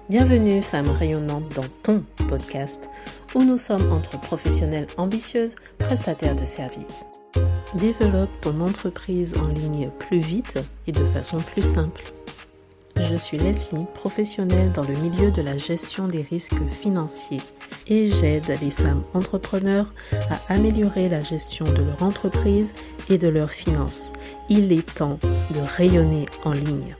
Bienvenue femme rayonnante dans ton podcast où nous sommes entre professionnelles ambitieuses, prestataires de services. Développe ton entreprise en ligne plus vite et de façon plus simple. Je suis Leslie, professionnelle dans le milieu de la gestion des risques financiers et j'aide les femmes entrepreneurs à améliorer la gestion de leur entreprise et de leurs finances. Il est temps de rayonner en ligne.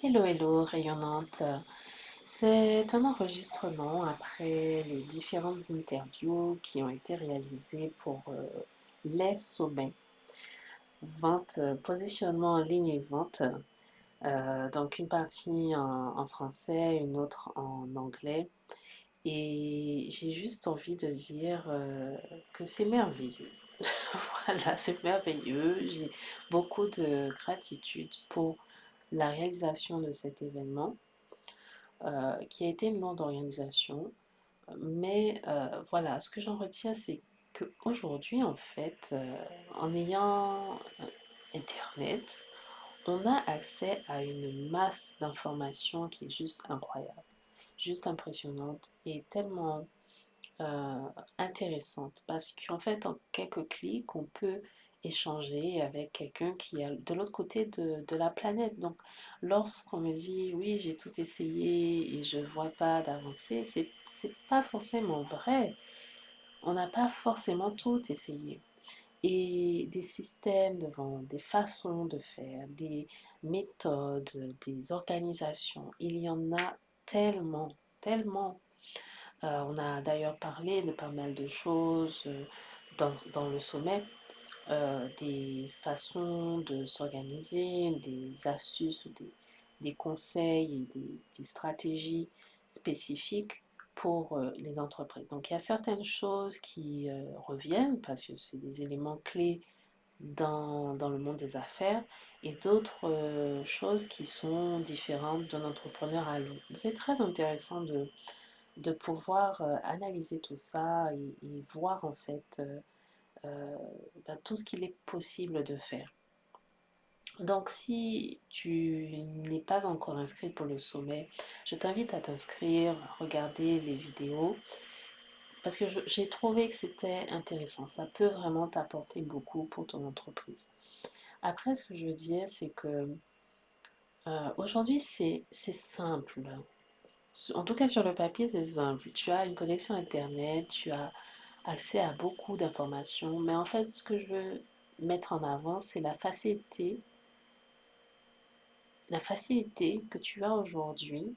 Hello rayonnante. C'est un enregistrement après les différentes interviews qui ont été réalisées pour les sommets vente, positionnement en ligne et vente. Donc une partie en français, une autre en anglais. Et j'ai juste envie de dire que c'est merveilleux. Voilà, c'est merveilleux. J'ai beaucoup de gratitude pour la réalisation de cet événement, qui a été une lourde organisation. Mais voilà, ce que j'en retiens, c'est qu'aujourd'hui, en fait, en ayant Internet, on a accès à une masse d'informations qui est juste incroyable, juste impressionnante et tellement euh, intéressante. Parce qu'en fait, en quelques clics, on peut échanger avec quelqu'un qui est de l'autre côté de la planète. Donc, lorsqu'on me dit oui, j'ai tout essayé et je vois pas d'avancée, c'est pas forcément vrai. On n'a pas forcément tout essayé. Et des systèmes de vente, des façons de faire, des méthodes, des organisations, il y en a tellement, tellement. On a d'ailleurs parlé de pas mal de choses dans le sommet, des façons de s'organiser, des astuces ou des conseils et des stratégies spécifiques pour les entreprises. Donc il y a certaines choses qui reviennent parce que c'est des éléments clés dans le monde des affaires et d'autres choses qui sont différentes d'un entrepreneur à l'autre. C'est très intéressant de pouvoir analyser tout ça et voir en fait tout ce qu'il est possible de faire. Donc si tu n'es pas encore inscrit pour le sommet, je t'invite à t'inscrire, regarder les vidéos, parce que j'ai trouvé que c'était intéressant. Ça peut vraiment t'apporter beaucoup pour ton entreprise. Après, ce que je veux dire, c'est que aujourd'hui, c'est simple. En tout cas, sur le papier, c'est simple. Tu as une connexion Internet, tu as accès à beaucoup d'informations, mais en fait, ce que je veux mettre en avant, c'est la facilité que tu as aujourd'hui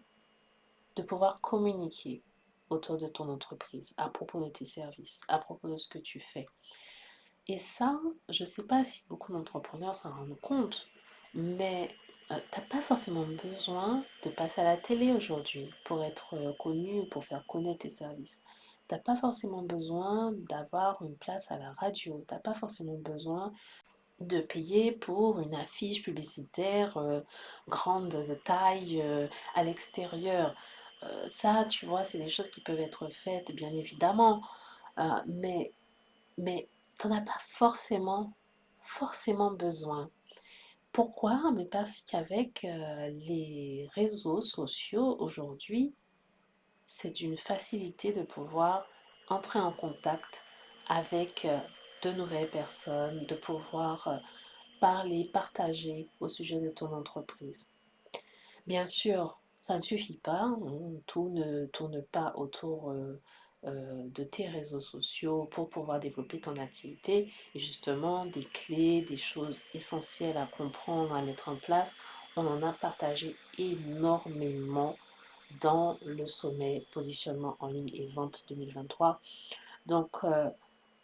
de pouvoir communiquer autour de ton entreprise, à propos de tes services, à propos de ce que tu fais. Et ça, je ne sais pas si beaucoup d'entrepreneurs s'en rendent compte, mais tu n'as pas forcément besoin de passer à la télé aujourd'hui pour être connu ou pour faire connaître tes services. Tu n'as pas forcément besoin d'avoir une place à la radio. Tu n'as pas forcément besoin de payer pour une affiche publicitaire grande de taille à l'extérieur. Ça, tu vois, c'est des choses qui peuvent être faites, bien évidemment, mais tu n'en as pas forcément besoin. Pourquoi? Mais parce qu'avec les réseaux sociaux aujourd'hui, c'est d'une facilité de pouvoir entrer en contact avec de nouvelles personnes, de pouvoir parler, partager au sujet de ton entreprise. Bien sûr, ça ne suffit pas, hein, tout ne tourne pas autour de tes réseaux sociaux pour pouvoir développer ton activité. Et justement, des clés, des choses essentielles à comprendre, à mettre en place, on en a partagé énormément dans le sommet positionnement en ligne et vente 2023. Donc,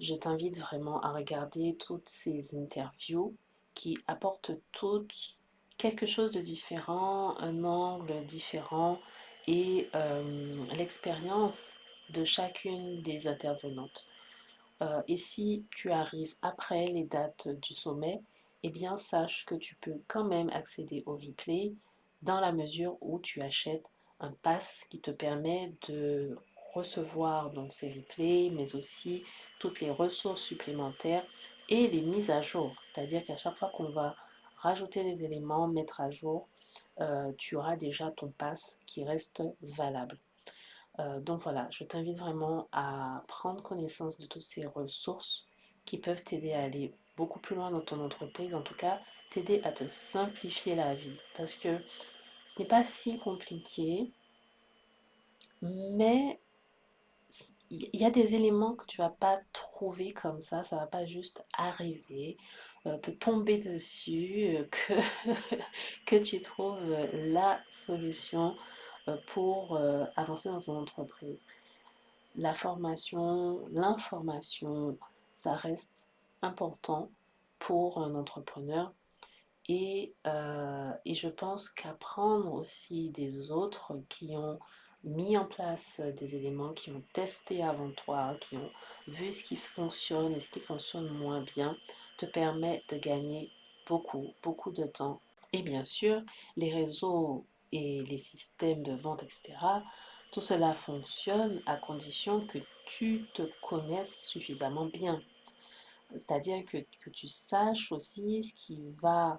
je t'invite vraiment à regarder toutes ces interviews qui apportent toutes quelque chose de différent, un angle différent et l'expérience de chacune des intervenantes. Et si tu arrives après les dates du sommet, eh bien sache que tu peux quand même accéder au replay dans la mesure où tu achètes un pass qui te permet de recevoir donc ces replays, mais aussi toutes les ressources supplémentaires et les mises à jour. C'est-à-dire qu'à chaque fois qu'on va rajouter des éléments, mettre à jour, tu auras déjà ton pass qui reste valable. Donc voilà, je t'invite vraiment à prendre connaissance de toutes ces ressources qui peuvent t'aider à aller beaucoup plus loin dans ton entreprise, en tout cas t'aider à te simplifier la vie. Parce que ce n'est pas si compliqué, mais il y a des éléments que tu vas pas trouver comme ça va pas juste arriver, te tomber dessus, que tu trouves la solution pour avancer dans ton entreprise. La formation, l'information, ça reste important pour un entrepreneur et je pense qu'apprendre aussi des autres qui ont mis en place des éléments, qui ont testé avant toi, qui ont vu ce qui fonctionne et ce qui fonctionne moins bien, te permet de gagner beaucoup, beaucoup de temps. Et bien sûr, les réseaux et les systèmes de vente, etc., tout cela fonctionne à condition que tu te connaisses suffisamment bien. C'est-à-dire que tu saches aussi ce qui va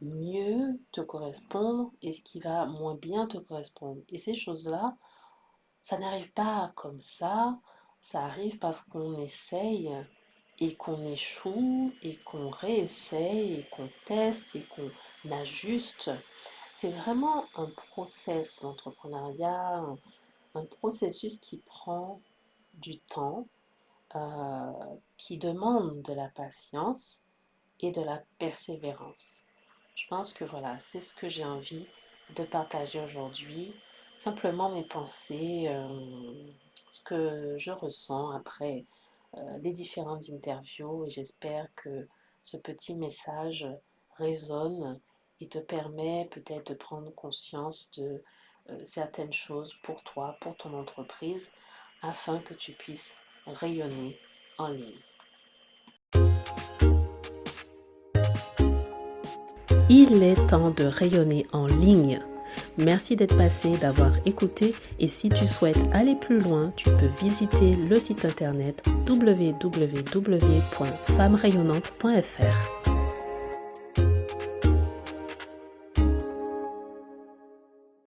mieux te correspondre et ce qui va moins bien te correspondre. Et ces choses-là, ça n'arrive pas comme ça arrive parce qu'on essaye et qu'on échoue et qu'on réessaye et qu'on teste et qu'on ajuste. C'est vraiment un process, l'entrepreneuriat, un processus qui prend du temps, euh, qui demande de la patience et de la persévérance. Je pense que voilà, c'est ce que j'ai envie de partager aujourd'hui. Simplement mes pensées, ce que je ressens après les différentes interviews et j'espère que ce petit message résonne et te permet peut-être de prendre conscience de certaines choses pour toi, pour ton entreprise, afin que tu puisses rayonner en ligne. Il est temps de rayonner en ligne. Merci d'être passé, d'avoir écouté et si tu souhaites aller plus loin, tu peux visiter le site internet www.femmerayonnante.fr.